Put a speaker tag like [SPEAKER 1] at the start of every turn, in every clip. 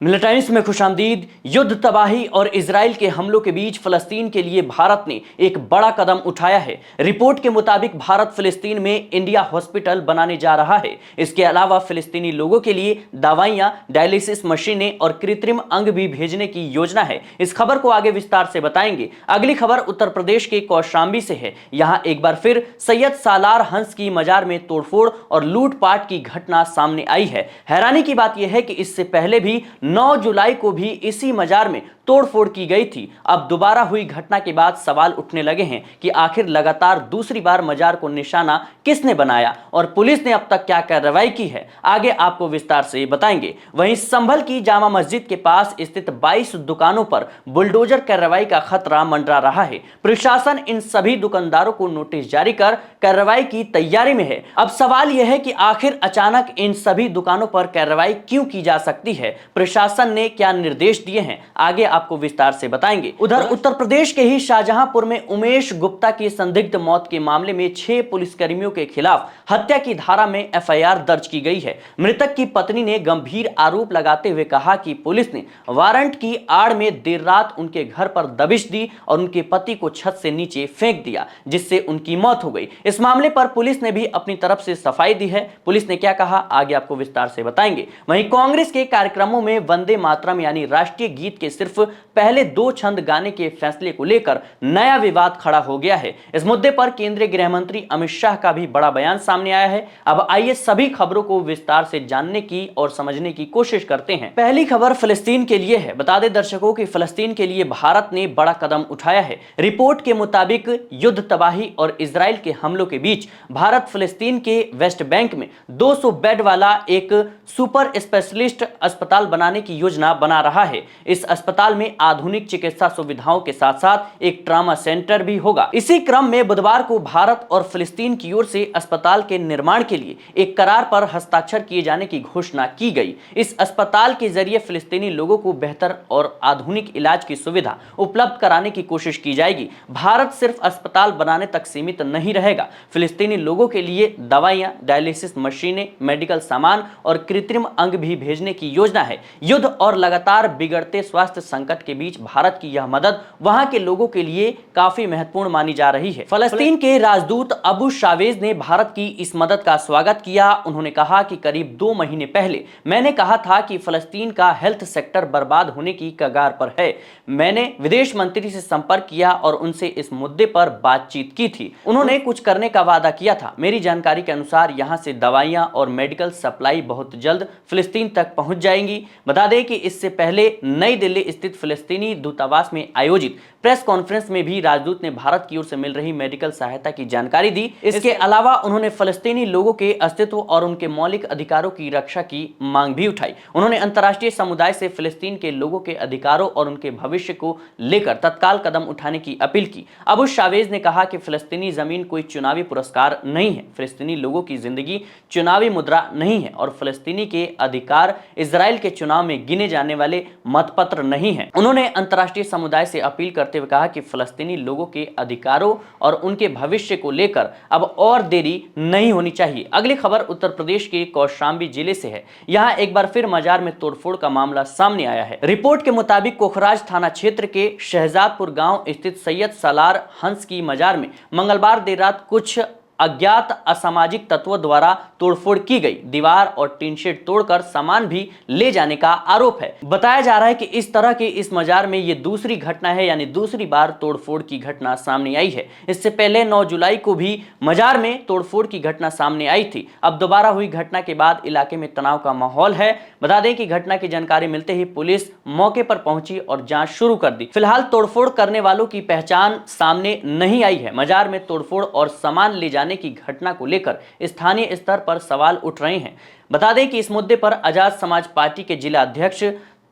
[SPEAKER 1] Military times में खुशामदीद। युद्ध तबाही और इजराइल के हमलों के बीच फलस्तीन के लिए भारत ने एक बड़ा कदम उठाया है। रिपोर्ट के मुताबिक भारत फिलिस्तीन में इंडिया हॉस्पिटल बनाने जा रहा है। इसके अलावा फिलिस्तीनी लोगों के लिए दवाइयां, डायलिसिस मशीनें और कृत्रिम अंग भी भेजने की योजना है। इस खबर को आगे विस्तार से बताएंगे। अगली खबर उत्तर प्रदेश के कौशाम्बी से है। यहां एक बार फिर सैयद सालार हंस की मजार में तोड़फोड़ और लूटपाट की घटना सामने आई है। हैरानी की बात यह है कि इससे पहले भी 9 जुलाई को भी इसी मजार में तोड़फोड़ की गई थी। अब दोबारा हुई घटना के बाद सवाल उठने लगे हैं कि आखिर लगातार दूसरी बार मजार को निशाना किसने बनाया और पुलिस ने अब तक क्या कार्रवाई की है, आगे आपको विस्तार से बताएंगे। वहीं संभल की जामा मस्जिद के पास स्थित 22 दुकानों पर बुलडोजर कार्रवाई का खतरा मंडरा रहा है। प्रशासन इन सभी दुकानदारों को नोटिस जारी कर कार्रवाई की तैयारी में है। अब सवाल यह है कि आखिर अचानक इन सभी दुकानों पर कार्रवाई क्यों की जा सकती है, प्रशासन ने क्या निर्देश दिए हैं, आगे आपको विस्तार से बताएंगे। उधर उत्तर प्रदेश के ही शाहजहांपुर में उमेश गुप्ता की संदिग्ध मौत के मामले में 6 पुलिसकर्मियों के खिलाफ हत्या की धारा में एफआईआर दर्ज की गई है। मृतक की पत्नी ने गंभीर आरोप लगाते हुए कहा कि पुलिस ने वारंट की आड़ में देर रात उनके घर पर दबिश दी और उनके पति को छत से नीचे फेंक दिया, जिससे उनकी मौत हो गई। इस मामले पर पुलिस ने भी अपनी तरफ से सफाई दी है। पुलिस ने क्या कहा, आगे आपको विस्तार से बताएंगे। वहीं कांग्रेस के कार्यक्रमों में वंदे मातरम यानी राष्ट्रीय गीत के सिर्फ पहले 2 छंद गाने के फैसले को लेकर नया विवाद खड़ा हो गया है। इस मुद्दे पर केंद्रीय गृह मंत्री अमित शाह का भी बड़ा बयान सामने आया है। अब आइए सभी खबरों को विस्तार से जानने की और समझने की कोशिश करते हैं। पहली खबर फिलिस्तीन के लिए है। बता दें दर्शकों कि फिलिस्तीन के लिए भारत ने बड़ा कदम उठाया है। रिपोर्ट के मुताबिक युद्ध तबाही और इजराइल के हमलों के बीच भारत फिलिस्तीन के वेस्ट बैंक में 200 बेड वाला एक सुपर स्पेशलिस्ट अस्पताल बनाने की योजना बना रहा है। इस अस्पताल में आधुनिक चिकित्सा सुविधाओं के साथ साथ एक ट्रॉमा सेंटर भी होगा। इसी क्रम में बुधवार को भारत और फिलिस्तीन की ओर से अस्पताल के निर्माण के लिए एक करार पर हस्ताक्षर किए जाने की घोषणा की गई। इस अस्पताल के जरिए फिलिस्तीनी लोगों को बेहतर और आधुनिक इलाज की सुविधा उपलब्ध कराने की कोशिश की जाएगी। भारत सिर्फ अस्पताल बनाने तक सीमित नहीं रहेगा। फिलिस्तीनी लोगों के लिए दवाइयां, डायलिसिस मशीनें, मेडिकल सामान और कृत्रिम अंग भी भेजने की योजना है। युद्ध और लगातार बिगड़ते स्वास्थ्य संकट के बीच भारत की यह मदद वहां के लोगों के लिए काफी महत्वपूर्ण मानी जा रही है। फिलिस्तीन के राजदूत अबू शावेज ने भारत की इस मदद का स्वागत किया। उन्होंने कहा कि करीब 2 महीने पहले मैंने कहा था कि फिलिस्तीन का हेल्थ सेक्टर बर्बाद होने की कगार पर है। मैंने विदेश मंत्री से संपर्क किया और उनसे इस मुद्दे पर बातचीत की थी। उन्होंने कुछ करने का वादा किया था। मेरी जानकारी के अनुसार यहां से दवाइयां और मेडिकल सप्लाई बहुत जल्द फिलिस्तीन तक पहुंच जाएंगी। बता दें कि इससे पहले नई दिल्ली स्थित फिलिस्तीनी दूतावास में आयोजित प्रेस कॉन्फ्रेंस में भी राजदूत ने भारत की ओर से मिल रही मेडिकल सहायता की जानकारी दी। इसके अलावा उन्होंने फिलिस्तीनी लोगों के अस्तित्व और उनके मौलिक अधिकारों की रक्षा की मांग भी उठाई। उन्होंने अंतर्राष्ट्रीय समुदाय से फिलिस्तीन के लोगों के अधिकारों और उनके भविष्य को लेकर तत्काल कदम उठाने की अपील की। अबू शावेज ने कहा कि फिलिस्तीनी जमीन कोई चुनावी पुरस्कार नहीं है। फिलिस्तीनी लोगों की जिंदगी चुनावी मुद्रा नहीं है और फिलिस्तीनी के अधिकार इजराइल के चुनाव में गिने जाने वाले मतपत्र नहीं है। उन्होंने अंतर्राष्ट्रीय समुदाय से अपील करते हुए कहा कि फिलिस्तीनी लोगों के अधिकारों और उनके भविष्य को लेकर अब और देरी नहीं होनी चाहिए। अगली खबर उत्तर प्रदेश के कौशाम्बी जिले से है। यहां एक बार फिर मजार में तोड़फोड़ का मामला सामने आया है। रिपोर्ट के मुताबिक कोखराज थाना क्षेत्र के शहजादपुर गांव स्थित सैयद सालार हंस की मजार में मंगलवार देर रात कुछ अज्ञात असामाजिक तत्वों द्वारा तोड़फोड़ की गई। दीवार और टीन शेड तोड़कर सामान भी ले जाने का आरोप है। बताया जा रहा है कि इस तरह की इस मजार में यह दूसरी घटना है, यानी दूसरी बार तोड़फोड़ की घटना सामने आई है। इससे पहले 9 जुलाई को भी मजार में तोड़फोड़ की घटना सामने आई थी। अब दोबारा हुई घटना के बाद इलाके में तनाव का माहौल है। बता दें कि घटना की जानकारी मिलते ही पुलिस मौके पर पहुंची और जांच शुरू कर दी। फिलहाल तोड़फोड़ करने वालों की पहचान सामने नहीं आई है। मजार में तोड़फोड़ और सामान ले जाने की घटना को लेकर स्थानीय स्तर पर सवाल उठ रहे हैं। बता दें कि इस मुद्दे पर आजाद समाज पार्टी के जिला अध्यक्ष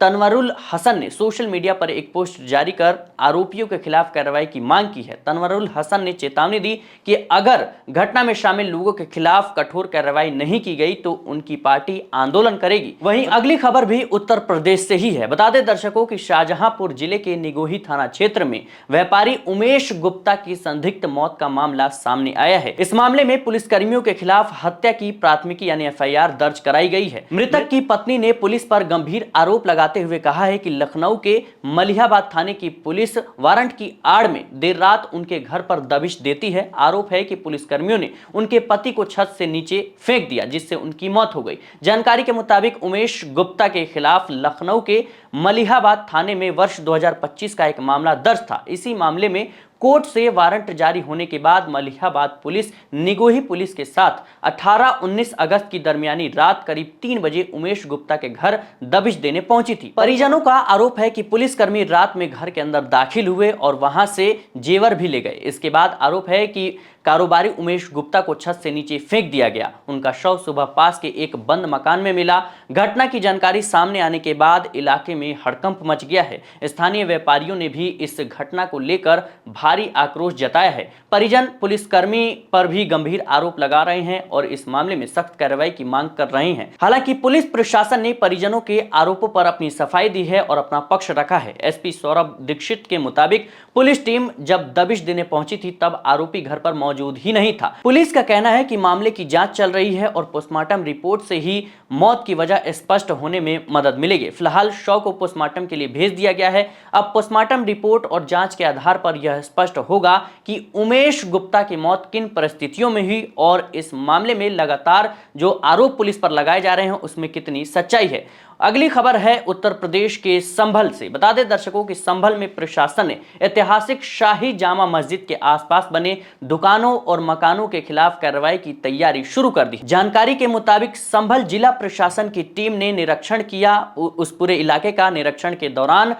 [SPEAKER 1] तनवरुल हसन ने सोशल मीडिया पर एक पोस्ट जारी कर आरोपियों के खिलाफ कार्रवाई की मांग की है। तनवरुल हसन ने चेतावनी दी कि अगर घटना में शामिल लोगों के खिलाफ कठोर कार्रवाई नहीं की गई तो उनकी पार्टी आंदोलन करेगी। वहीं अगली खबर भी उत्तर प्रदेश से ही है। बता दें दर्शकों कि शाहजहांपुर जिले के निगोही थाना क्षेत्र में व्यापारी उमेश गुप्ता की संदिग्ध मौत का मामला सामने आया है। इस मामले में पुलिसकर्मियों के खिलाफ हत्या की प्राथमिकी यानी एफआईआर दर्ज कराई गई है। मृतक की पत्नी ने पुलिस पर गंभीर आरोप लगा लगाते हुए कहा है कि लखनऊ के मलिहाबाद थाने की पुलिस वारंट की आड़ में देर रात उनके घर पर दबिश देती है। आरोप है कि पुलिसकर्मियों ने उनके पति को छत से नीचे फेंक दिया, जिससे उनकी मौत हो गई। जानकारी के मुताबिक उमेश गुप्ता के खिलाफ लखनऊ के मलिहाबाद थाने में वर्ष 2025 का एक मामला दर्ज था। इसी मामले में कोर्ट से वारंट जारी होने के बाद मलिहाबाद पुलिस निगोही पुलिस के साथ 18-19 अगस्त की दरमियानी रात करीब 3 बजे उमेश गुप्ता के घर दबिश देने पहुंची थी। परिजनों का आरोप है कि पुलिसकर्मी रात में घर के अंदर दाखिल हुए और वहां से जेवर भी ले गए। इसके बाद आरोप है कि कारोबारी उमेश गुप्ता को छत से नीचे फेंक दिया गया। उनका शव सुबह पास के एक बंद मकान में मिला। घटना की जानकारी सामने आने के बाद इलाके में हड़कंप मच गया है। स्थानीय व्यापारियों ने भी इस घटना को लेकर भारी आक्रोश जताया है। परिजन पुलिसकर्मी पर भी गंभीर आरोप लगा रहे हैं और इस मामले में सख्त कार्रवाई की मांग कर रहे हैं। हालांकि पुलिस प्रशासन ने परिजनों के आरोपों पर अपनी सफाई दी है और अपना पक्ष रखा है। एसपी सौरभ दीक्षित के मुताबिक पुलिस टीम जब दबिश देने पहुंची थी तब आरोपी घर पर मौजूद ही नहीं था। पुलिस का कहना है कि मामले की जांच चल रही है और पोस्टमार्टम रिपोर्ट से ही मौत की वजह स्पष्ट होने में मदद मिलेगी। फिलहाल शव को पोस्टमार्टम के लिए भेज दिया गया है। अब पोस्टमार्टम रिपोर्ट और जांच के आधार पर यह स्पष्ट होगा कि उमेश गुप्ता की मौत किन परिस्थितियों में हुई और इस मामले में लगातार जो आरोप पुलिस पर लगाए जा रहे हैं उसमें कितनी सच्चाई है। अगली खबर है उत्तर प्रदेश के संभल से। बता दें दर्शकों कि संभल में प्रशासन ने ऐतिहासिक शाही जामा मस्जिद के आसपास बने दुकानों और मकानों के खिलाफ कार्रवाई की तैयारी शुरू कर दी। जानकारी के मुताबिक संभल जिला प्रशासन की टीम ने निरीक्षण किया। उस पूरे इलाके का निरीक्षण के दौरान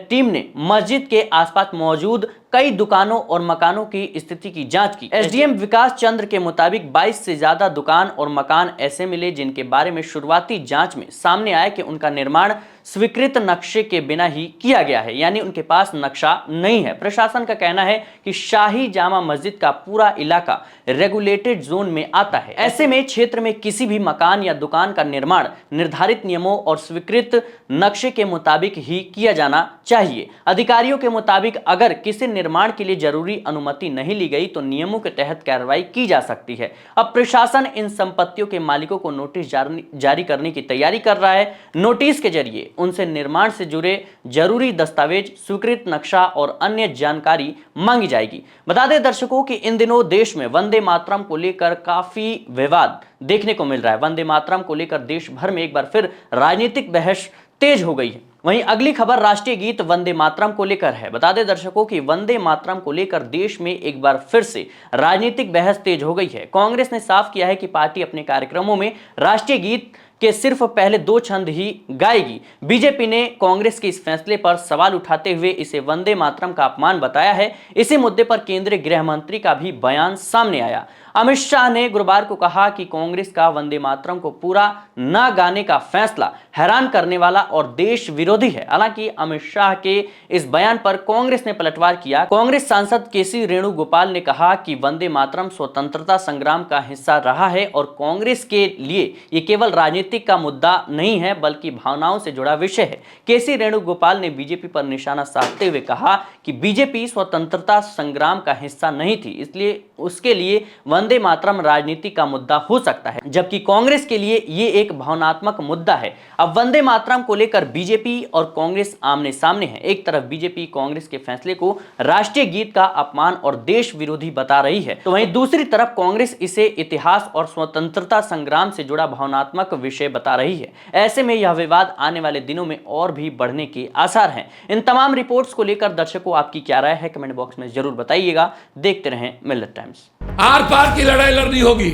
[SPEAKER 1] टीम ने मस्जिद के आसपास मौजूद कई दुकानों और मकानों की स्थिति की जांच की। एसडीएम विकास चंद्र के मुताबिक 22 से ज्यादा दुकान और मकान ऐसे मिले जिनके बारे में शुरुआती जांच में सामने आया कि उनका निर्माण स्वीकृत नक्शे के बिना ही किया गया है, यानी उनके पास नक्शा नहीं है। प्रशासन का कहना है कि शाही जामा मस्जिद का पूरा इलाका रेगुलेटेड जोन में आता है। ऐसे में क्षेत्र में किसी भी मकान या दुकान का निर्माण निर्धारित नियमों और स्वीकृत नक्शे के मुताबिक ही किया जाना चाहिए। अधिकारियों के मुताबिक अगर किसी निर्माण के लिए जरूरी अनुमति नहीं ली गई तो नियमों के तहत कार्रवाई की जा सकती है। अब प्रशासन इन संपत्तियों के मालिकों को नोटिस जारी करने की तैयारी कर रहा है। नोटिस के जरिए उनसे निर्माण से जुड़े जरूरी दस्तावेज, स्वीकृत नक्शा और अन्य जानकारी मांगी जाएगी। बता दें दर्शकों कि इन दिनों देश में वंदे मातरम को लेकर काफी विवाद देखने को मिल रहा है। वंदे मातरम को लेकर देश भर में एक बार फिर राजनीतिक बहस तेज हो गई है। वहीं अगली खबर राष्ट्रीय गीत वंदे मातरम को लेकर है। बता दें दर्शकों कि वंदे मातरम को लेकर देश में एक बार फिर से राजनीतिक बहस तेज हो गई है। कांग्रेस ने साफ किया है कि पार्टी अपने कार्यक्रमों में राष्ट्रीय गीत के सिर्फ पहले 2 छंद ही गाएगी। बीजेपी ने कांग्रेस के इस फैसले पर सवाल उठाते हुए इसे वंदे मातरम का अपमान बताया है। इसी मुद्दे पर केंद्रीय गृह मंत्री का भी बयान सामने आया। अमित शाह ने गुरुवार को कहा कि कांग्रेस का वंदे मातरम को पूरा न गाने का फैसला हैरान करने वाला और देश विरोधी है। हालांकि अमित शाह के इस बयान पर कांग्रेस ने पलटवार किया। कांग्रेस सांसद केसी वेणुगोपाल ने कहा कि वंदे मातरम स्वतंत्रता संग्राम का हिस्सा रहा है और कांग्रेस के लिए ये केवल राजनीतिक का मुद्दा नहीं है बल्कि भावनाओं से जुड़ा विषय है। केसी वेणुगोपाल ने बीजेपी पर निशाना साधते हुए कहा कि बीजेपी स्वतंत्रता संग्राम का हिस्सा नहीं थी, इसलिए उसके लिए वंदे मातरम राजनीति का मुद्दा हो सकता है, जबकि कांग्रेस के लिए ये एक भावनात्मक मुद्दा है। अब वंदे मातरम को लेकर बीजेपी और कांग्रेस आमने सामने है। एक तरफ बीजेपी कांग्रेस के फैसले को राष्ट्रीय गीत का अपमान और देश विरोधी बता रही है, तो वहीं दूसरी तरफ कांग्रेस इसे इतिहास और स्वतंत्रता संग्राम से जुड़ा भावनात्मक विषय बता रही है। ऐसे में यह विवाद आने वाले दिनों में और भी बढ़ने के आसार हैं। इन तमाम रिपोर्ट्स को लेकर दर्शकों आपकी क्या राय है, कमेंट बॉक्स में जरूर बताइएगा। देखते रहें मिल्लत टाइम्स।
[SPEAKER 2] आर पार की लड़ाई लड़नी होगी।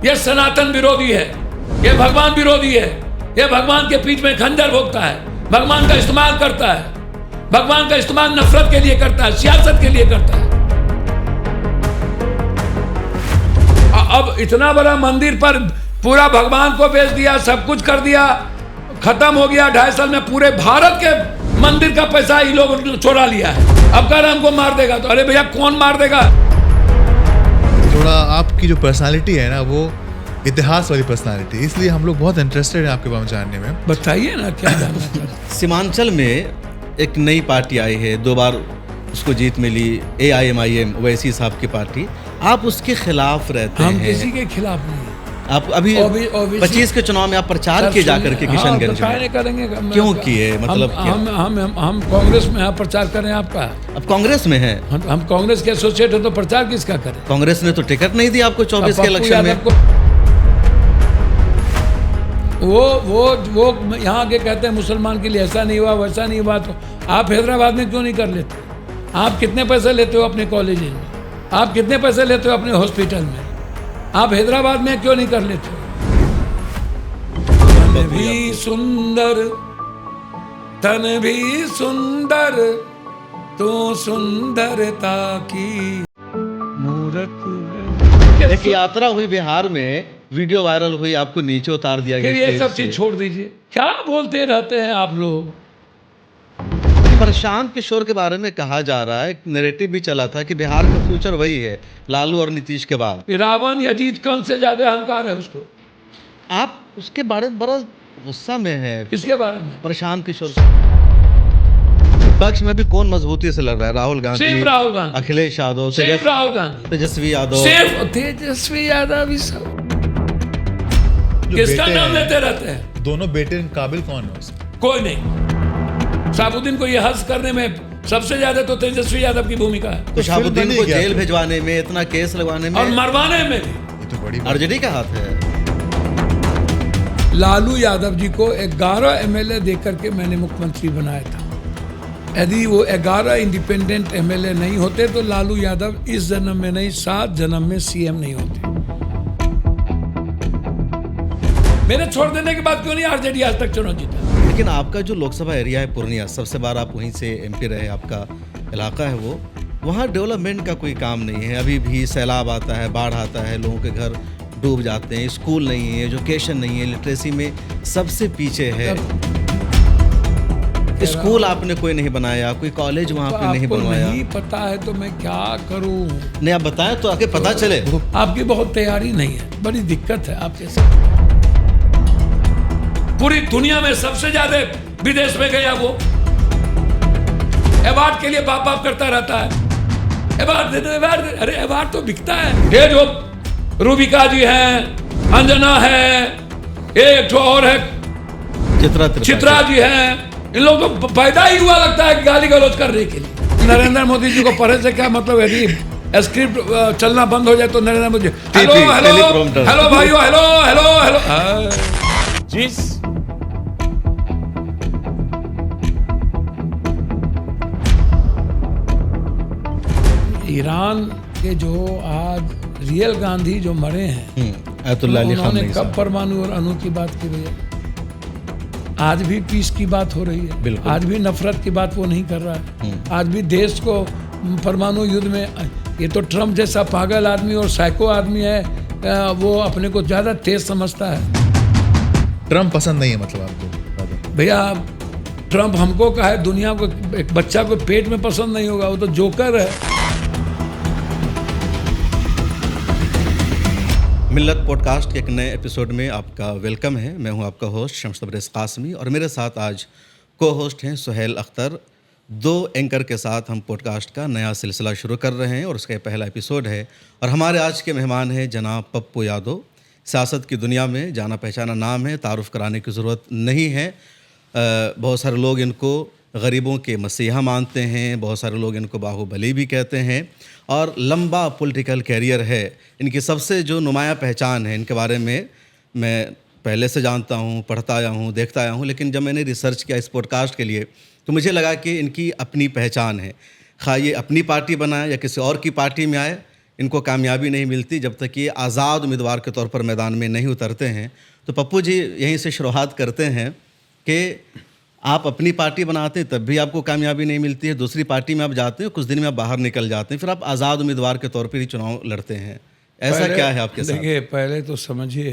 [SPEAKER 2] यह सनातन विरोधी है, यह भगवान विरोधी है, यह भगवान के पीठ में खंजर भोगता है, भगवान का इस्तेमाल करता है, भगवान का इस्तेमाल नफरत के लिए करता है, सियासत के लिए करता है। अब इतना बड़ा मंदिर पर पूरा भगवान को बेच दिया, सब कुछ कर दिया, खत्म हो गया। 2.5 साल में पूरे भारत के मंदिर का पैसा ये लोग चोरा लिया है। अब कह रहे हमको मार देगा, तो अरे भैया कौन मार देगा?
[SPEAKER 3] थोड़ा आपकी जो पर्सनालिटी है ना, वो इतिहास वाली पर्सनालिटी, इसलिए हम लोग बहुत इंटरेस्टेड हैं आपके बारे में जानने में।
[SPEAKER 2] बताइए ना क्या जानना चाहते हैं।
[SPEAKER 4] सीमांचल में एक नई पार्टी आई है, 2 बार उसको जीत मिली, AIMIM, ओवैसी साहब की पार्टी। आप उसके खिलाफ रहते हैं?
[SPEAKER 2] हम किसी के खिलाफ नहीं।
[SPEAKER 4] आप अभी
[SPEAKER 2] OBC
[SPEAKER 4] 25 के चुनाव में आप प्रचार किए जाकर के किशनगंज
[SPEAKER 2] हाँ,
[SPEAKER 4] में
[SPEAKER 2] करेंगे
[SPEAKER 4] क्यों किए? मतलब
[SPEAKER 2] हम कांग्रेस में यहाँ प्रचार करें आपका।
[SPEAKER 4] अब कांग्रेस में है,
[SPEAKER 2] हम कांग्रेस के एसोसिएट हैं तो प्रचार किसका करें?
[SPEAKER 4] कांग्रेस ने तो टिकट नहीं दिया आपको 24 के इलेक्शन में।
[SPEAKER 2] वो यहाँ आके कहते हैं मुसलमान के लिए ऐसा नहीं हुआ वैसा नहीं हुआ। तो आप हैदराबाद में क्यों नहीं कर लेते? आप कितने पैसे लेते हो अपने कॉलेज में? आप कितने पैसे लेते हो अपने हॉस्पिटल में? आप हैदराबाद में क्यों नहीं कर लेते हो? तन भी सुंदर, तन भी सुंदर, तो सुंदरता की मूरत।
[SPEAKER 4] एक यात्रा हुई बिहार में, वीडियो वायरल हुई, आपको नीचे उतार दिया गया।
[SPEAKER 2] फिर ये सब चीज छोड़ दीजिए, क्या बोलते रहते हैं आप लोग?
[SPEAKER 4] प्रशांत किशोर के बारे में कहा जा रहा है, एक नैरेटिव भी चला था कि बिहार का फ्यूचर वही है लालू और नीतीश के बाद।
[SPEAKER 2] रावण यजीत कौन से ज्यादा अहंकार है उसको?
[SPEAKER 4] आप उसके बारे में बड़ा गुस्सा में है।
[SPEAKER 2] किसके बारे में?
[SPEAKER 4] प्रशांत किशोर पक्ष में भी कौन मजबूती से लड़ रहा है? राहुल गांधी,
[SPEAKER 2] सिर्फ राहुल गांधी,
[SPEAKER 4] अखिलेश यादव,
[SPEAKER 2] सिर्फ राहुल गांधी,
[SPEAKER 4] तेजस्वी यादव,
[SPEAKER 2] सिर्फ तेजस्वी यादव ही सब किसका नाम लेते रहते हैं?
[SPEAKER 3] दोनों बेटे काबिल कौन है उसमें?
[SPEAKER 2] कोई नहीं। शहाबुद्दीन को ये हज करने में सबसे ज्यादा तो तेजस्वी यादव की भूमिका है।
[SPEAKER 4] तो शहाबुद्दीन को जेल भिजवाने में, इतना केस लगवाने में
[SPEAKER 2] और मरवाने में भी
[SPEAKER 3] ये तो बड़ी
[SPEAKER 4] आरजेडी का हाथ है।
[SPEAKER 2] लालू यादव जी को 11 एमएलए देकर के मैंने मुख्यमंत्री बनाया था। यदि वो 11 इंडिपेंडेंट एमएलए नहीं होते तो लालू यादव इस जन्म में नहीं 7 जन्म में सीएम नहीं होते। मेरे छोड़ देने के बाद क्यों नहीं आरजेडी आज तक चुनाव जीता?
[SPEAKER 4] लेकिन आपका जो लोकसभा एरिया है पूर्णिया, सबसे बार आप वहीं से एमपी रहे, आपका इलाका है वो, वहाँ डेवलपमेंट का कोई काम नहीं है। अभी भी सैलाब आता है, बाढ़ आता है, लोगों के घर डूब जाते हैं, स्कूल नहीं है, एजुकेशन नहीं है, लिटरेसी में सबसे पीछे है। स्कूल आपने कोई नहीं बनाया, कोई कॉलेज वहाँ पे नहीं बनवाया।
[SPEAKER 2] नहीं पता है तो मैं क्या करूँ?
[SPEAKER 4] नहीं, आप बताएं तो आगे पता चले।
[SPEAKER 2] आपकी बहुत तैयारी नहीं है, बड़ी दिक्कत है आपके साथ। पूरी दुनिया में सबसे ज्यादा विदेश में गया वो, अवार्ड के लिए बाप बाप करता रहता है। अवार्ड दे दो, अवार्ड दे। अरे अवार्ड तो बिकता है। ये जो रूबिका जी हैं, अंजना है, एक जो और है चित्रा जी हैं, इन लोगों को पैदा ही हुआ लगता है गाली गलौज करने के लिए। नरेंद्र मोदी जी को पढ़े से क्या मतलब है? यदि स्क्रिप्ट चलना बंद हो जाए तो Narendra Modi hello hello hello भाइयों, हेलो हेलो हेलो जी। ईरान के जो आज रियल गांधी जो मरे हैं,
[SPEAKER 4] आयतुल्लाह अली
[SPEAKER 2] उन्होंने
[SPEAKER 4] खामनेई
[SPEAKER 2] कब
[SPEAKER 4] साहब।
[SPEAKER 2] परमाणु और अणु की बात की भैया? आज भी पीस की बात हो रही है,
[SPEAKER 4] बिल्कुल।
[SPEAKER 2] आज भी नफरत की बात वो नहीं कर रहा है। आज भी देश को परमाणु युद्ध में, ये तो ट्रम्प जैसा पागल आदमी और साइको आदमी है, वो अपने को ज्यादा तेज समझता है।
[SPEAKER 3] ट्रम्प पसंद नहीं है मतलब आपको?
[SPEAKER 2] भैया ट्रम्प हमको कहा है, दुनिया को, एक बच्चा को पेट में पसंद नहीं होगा, वो तो जोकर है।
[SPEAKER 4] मिल्लत पॉडकास्ट के एक नए एपिसोड में आपका वेलकम है। मैं हूं आपका होस्ट शम्स तबरेज़ कासमी और मेरे साथ आज को होस्ट हैं सुहेल अख्तर। 2 एंकर के साथ हम पॉडकास्ट का नया सिलसिला शुरू कर रहे हैं और उसका पहला एपिसोड है। और हमारे आज के मेहमान हैं जनाब पप्पू यादव। सियासत की दुनिया में जाना पहचाना नाम है, तारुफ कराने की ज़रूरत नहीं है। बहुत सारे लोग इनको गरीबों के मसीहा मानते हैं, बहुत सारे लोग इनको बाहुबली भी कहते हैं और लंबा पॉलिटिकल कैरियर है। इनकी सबसे जो नुमाया पहचान है, इनके बारे में मैं पहले से जानता हूँ, पढ़ता आया हूँ, देखता आया हूँ, लेकिन जब मैंने रिसर्च किया इस पॉडकास्ट के लिए तो मुझे लगा कि इनकी अपनी पहचान है। खा ये अपनी पार्टी बनाए या किसी और की पार्टी में आए, इनको कामयाबी नहीं मिलती जब तक ये आज़ाद उम्मीदवार के तौर पर मैदान में नहीं उतरते हैं। तो पप्पू जी यहीं से शुरुआत करते हैं कि आप अपनी पार्टी बनाते हैं तब भी आपको कामयाबी नहीं मिलती है, दूसरी पार्टी में आप जाते हैं, कुछ दिन में आप बाहर निकल जाते हैं, फिर आप आज़ाद उम्मीदवार के तौर पर ही चुनाव लड़ते हैं। ऐसा क्या है आपके साथ?
[SPEAKER 2] देखिए, पहले तो समझिए